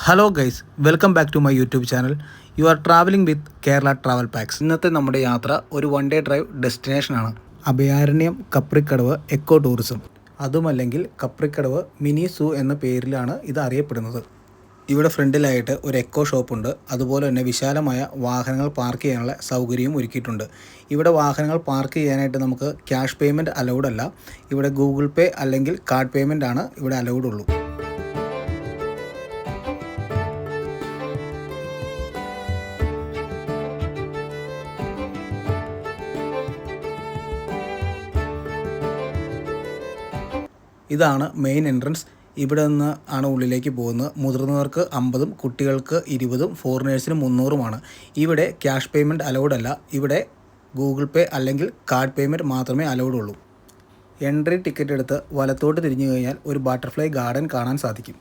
Hello guys, welcome back to my YouTube channel. You are traveling with Kerala travel packs. ഇന്നത്തെ നമ്മുടെ യാത്ര ഒരു one day drive ഡെസ്റ്റിനേഷനാണ്. Abhayaranyam Kaprikkadavu eco tourism, അതുമല്ലെങ്കിൽ Kaprikkadavu mini സൂ എന്ന പേരിലാണ് ഇത് അറിയപ്പെടുന്നത്. ഇവിടെ ഫ്രണ്ടിലായിട്ട് ഒരു എക്കോ ഷോപ്പുണ്ട്. അതുപോലെ തന്നെ വിശാലമായ വാഹനങ്ങൾ പാർക്ക് ചെയ്യാനുള്ള സൗകര്യവും ഒരുക്കിയിട്ടുണ്ട്. ഇവിടെ വാഹനങ്ങൾ പാർക്ക് ചെയ്യാനായിട്ട് നമുക്ക് ക്യാഷ് പേയ്മെൻറ്റ് അലൗഡ് അല്ല. ഇവിടെ ഗൂഗിൾ പേ അല്ലെങ്കിൽ കാർഡ് പേയ്മെൻ്റ് ആണ് ഇവിടെ അലൗഡ് ഉള്ളൂ. ഇതാണ് മെയിൻ എൻട്രൻസ്. ഇവിടെ നിന്ന് ആണ് ഉള്ളിലേക്ക് പോകുന്നത്. മുതിർന്നവർക്ക് 50, കുട്ടികൾക്ക് 20, ഫോറിനേഴ്സിന് 300. ഇവിടെ ക്യാഷ് പേയ്മെൻറ്റ് അലൗഡ് അല്ല. ഇവിടെ ഗൂഗിൾ പേ അല്ലെങ്കിൽ കാർഡ് പേയ്മെൻറ്റ് മാത്രമേ അലൗഡ് ഉള്ളൂ. എൻട്രി ടിക്കറ്റ് എടുത്ത് വലത്തോട്ട് തിരിഞ്ഞു കഴിഞ്ഞാൽ ഒരു ബട്ടർഫ്ലൈ ഗാർഡൻ കാണാൻ സാധിക്കും.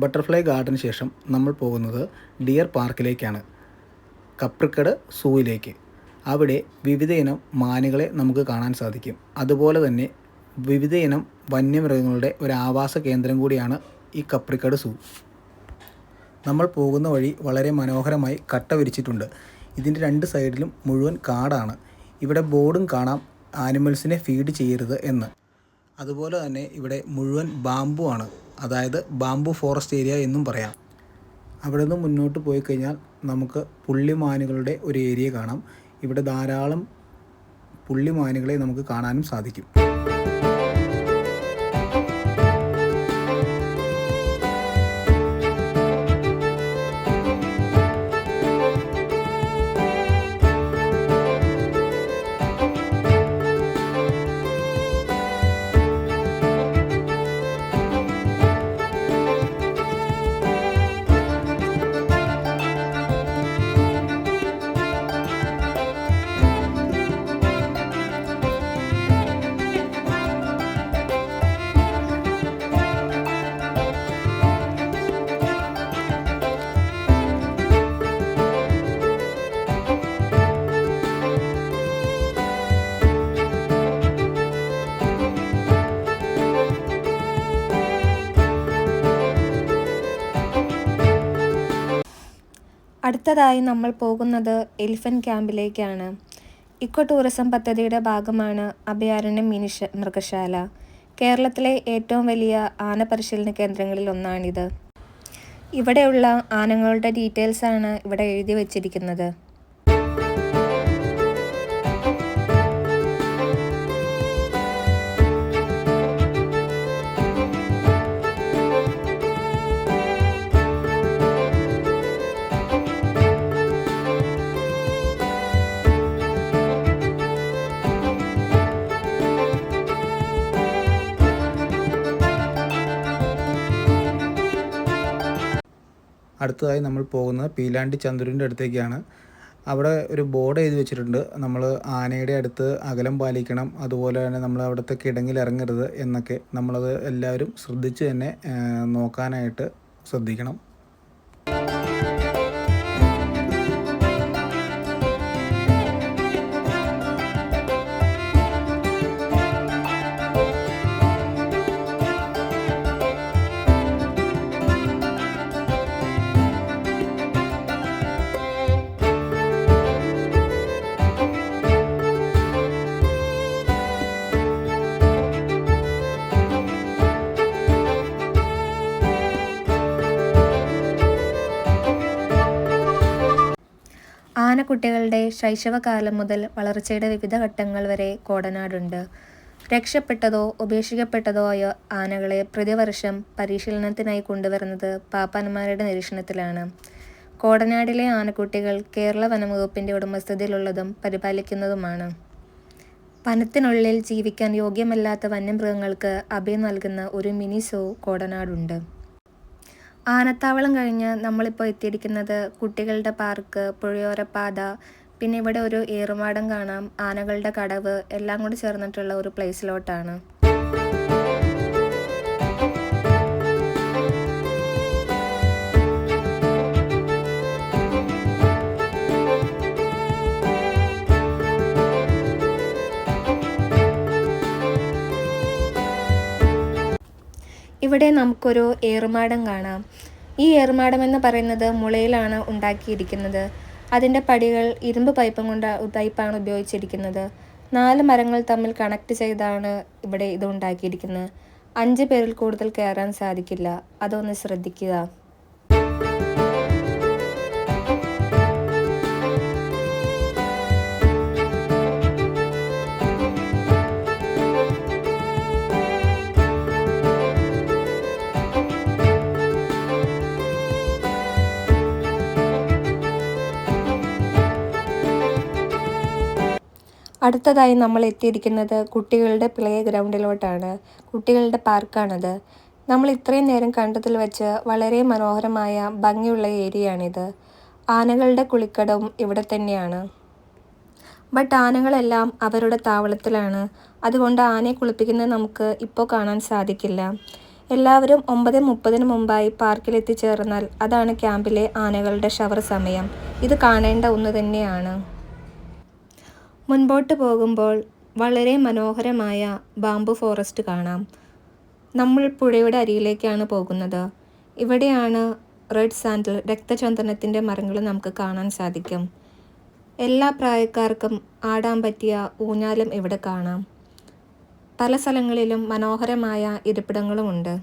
ബട്ടർഫ്ലൈ ഗാർഡന് ശേഷം നമ്മൾ പോകുന്നത് ഡിയർ പാർക്കിലേക്കാണ്, കപ്രിക്കട് സൂവിലേക്ക്. അവിടെ വിവിധ ഇനം മാനുകളെ നമുക്ക് കാണാൻ സാധിക്കും. അതുപോലെ തന്നെ വിവിധ ഇനം വന്യമൃഗങ്ങളുടെ ഒരു ആവാസ കേന്ദ്രം കൂടിയാണ് ഈ കപ്രിക്കട് സൂ. നമ്മൾ പോകുന്ന വഴി വളരെ മനോഹരമായി കട്ട വിരിച്ചിട്ടുണ്ട്. ഇതിൻ്റെ 2 സൈഡിലും മുഴുവൻ കാടാണ്. ഇവിടെ ബോർഡും കാണാം, ആനിമൽസിനെ ഫീഡ് ചെയ്യരുത് എന്ന്. അതുപോലെ തന്നെ ഇവിടെ മുഴുവൻ ബാംബു ആണ്, അതായത് ബാംബു ഫോറസ്റ്റ് ഏരിയ എന്നും പറയാം. അവിടെ നിന്ന് മുന്നോട്ട് പോയി കഴിഞ്ഞാൽ നമുക്ക് പുള്ളിമാനുകളുടെ ഒരു ഏരിയ കാണാം. ഇവിടെ ധാരാളം പുള്ളിമാനുകളെ നമുക്ക് കാണാനും സാധിക്കും. അടുത്തതായി നമ്മൾ പോകുന്നത് എലിഫന്റ് ക്യാമ്പിലേക്കാണ്. ഇക്കോ ടൂറിസം പദ്ധതിയുടെ ഭാഗമാണ് അഭയാരണ്യം മിനി മൃഗശാല. കേരളത്തിലെ ഏറ്റവും വലിയ ആന പരിശീലന കേന്ദ്രങ്ങളിൽ ഒന്നാണിത്. ഇവിടെയുള്ള ആനകളുടെ ഡീറ്റെയിൽസാണ് ഇവിടെ എഴുതി വച്ചിരിക്കുന്നത്. അടുത്തതായി നമ്മൾ പോകുന്നത് പീലാണ്ടി ചന്ദ്രുവിൻ്റെ അടുത്തേക്കാണ്. അവിടെ ഒരു ബോർഡ് എഴുതി വെച്ചിട്ടുണ്ട്, നമ്മൾ ആനയുടെ അടുത്ത് അകലം പാലിക്കണം, അതുപോലെ തന്നെ നമ്മൾ അവിടുത്തെ കിടങ്ങിൽ ഇറങ്ങരുത് എന്നൊക്കെ. നമ്മളത് എല്ലാവരും ശ്രദ്ധിച്ച് തന്നെ നോക്കാനായിട്ട് ശ്രദ്ധിക്കണം. ആനക്കുട്ടികളുടെ ശൈശവകാലം മുതൽ വളർച്ചയുടെ വിവിധ ഘട്ടങ്ങൾ വരെ കോടനാടുണ്ട്. രക്ഷപ്പെട്ടതോ ഉപേക്ഷിക്കപ്പെട്ടതോ ആയ ആനകളെ പ്രതിവർഷം പരിശീലനത്തിനായി കൊണ്ടുവരുന്നത് പാപ്പാന്മാരുടെ നിരീക്ഷണത്തിലാണ്. കോടനാടിലെ ആനക്കുട്ടികൾ കേരള വനംവകുപ്പിൻ്റെ ഉടമസ്ഥതയിലുള്ളതും പരിപാലിക്കുന്നതുമാണ്. വനത്തിനുള്ളിൽ ജീവിക്കാൻ യോഗ്യമല്ലാത്ത വന്യമൃഗങ്ങൾക്ക് അഭയം നൽകുന്ന ഒരു മിനി സൂ കോടനാടുണ്ട്. ആനത്താവളം കഴിഞ്ഞ് നമ്മളിപ്പോൾ എത്തിയിരിക്കുന്നത് കുട്ടികളുടെ പാർക്ക്, പുഴയോരപ്പാത, പിന്നെ ഇവിടെ ഒരു ഏറുമാടം കാണാം, ആനകളുടെ കടവ് എല്ലാം കൂടി ചേർന്നിട്ടുള്ള ഒരു പ്ലേസിലോട്ടാണ്. ഇവിടെ നമുക്കൊരു ഏറുമാടം കാണാം. ഈ ഏറുമാടം എന്ന് പറയുന്നത് മുളയിലാണ് ഉണ്ടാക്കിയിരിക്കുന്നത്. അതിൻ്റെ പടികൾ ഇരുമ്പ് പൈപ്പാണ് ഉപയോഗിച്ചിരിക്കുന്നത്. 4 മരങ്ങൾ തമ്മിൽ കണക്ട് ചെയ്താണ് ഇവിടെ ഇത് ഉണ്ടാക്കിയിരിക്കുന്നത്. 5 പേരിൽ കൂടുതൽ കയറാൻ സാധിക്കില്ല. അതൊന്ന് ശ്രദ്ധിക്കുക. അടുത്തതായി നമ്മൾ എത്തിയിരിക്കുന്നത് കുട്ടികളുടെ പ്ലേ ഗ്രൗണ്ടിലോട്ടാണ്. കുട്ടികളുടെ പാർക്കാണത്. നമ്മൾ ഇത്രയും നേരം കണ്ടതിൽ വെച്ച് വളരെ മനോഹരമായ ഭംഗിയുള്ള ഏരിയയാണിത്. ആനകളുടെ കുളിക്കടവും ഇവിടെ തന്നെയാണ്. ബട്ട് ആനകളെല്ലാം അവരുടെ താവളത്തിലാണ്. അതുകൊണ്ട് ആനയെ കുളിപ്പിക്കുന്നത് നമുക്ക് ഇപ്പോൾ കാണാൻ സാധിക്കില്ല. എല്ലാവരും 9:30 മുമ്പായി പാർക്കിൽ എത്തിച്ചേർന്നാൽ അതാണ് ക്യാമ്പിലെ ആനകളുടെ ഷവർ സമയം. ഇത് കാണേണ്ട ഒന്ന് തന്നെയാണ്. മുൻപോട്ട് പോകുമ്പോൾ വളരെ മനോഹരമായ ബാംബു ഫോറസ്റ്റ് കാണാം. നമ്മൾ പുഴയുടെ അരിയിലേക്കാണ് പോകുന്നത്. ഇവിടെയാണ് റെഡ് സാൻഡിൽ, രക്തചന്ദനത്തിൻ്റെ മരങ്ങൾ നമുക്ക് കാണാൻ സാധിക്കും. എല്ലാ പ്രായക്കാർക്കും ആടാൻ പറ്റിയ ഊഞ്ഞാലും ഇവിടെ കാണാം. പല സ്ഥലങ്ങളിലും മനോഹരമായ ഇരിപ്പിടങ്ങളുമുണ്ട്.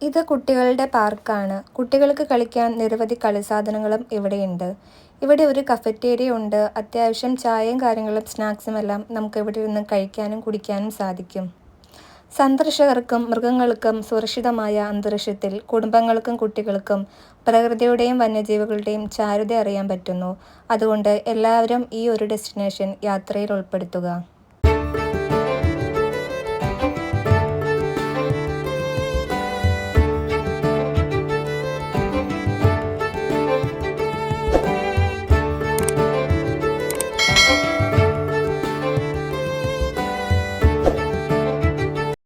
ഇത് കുട്ടികളുടെ പാർക്കാണ്. കുട്ടികൾക്ക് കളിക്കാൻ നിരവധി കളിസാധനങ്ങളും ഇവിടെയുണ്ട്. ഇവിടെ ഒരു കഫറ്റേരിയ ഉണ്ട്. അത്യാവശ്യം ചായയും കാര്യങ്ങളും സ്നാക്സും എല്ലാം നമുക്ക് ഇവിടെ ഇരുന്ന് കഴിക്കാനും കുടിക്കാനും സാധിക്കും. സന്ദർശകർക്കും മൃഗങ്ങൾക്കും സുരക്ഷിതമായ അന്തരീക്ഷത്തിൽ കുടുംബങ്ങൾക്കും കുട്ടികൾക്കും പ്രകൃതിയുടെയും വന്യജീവികളുടെയും ചാരുത അറിയാൻ പറ്റുന്നു. അതുകൊണ്ട് എല്ലാവരും ഈ ഒരു ഡെസ്റ്റിനേഷൻ യാത്രയിൽ ഉൾപ്പെടുത്തുക.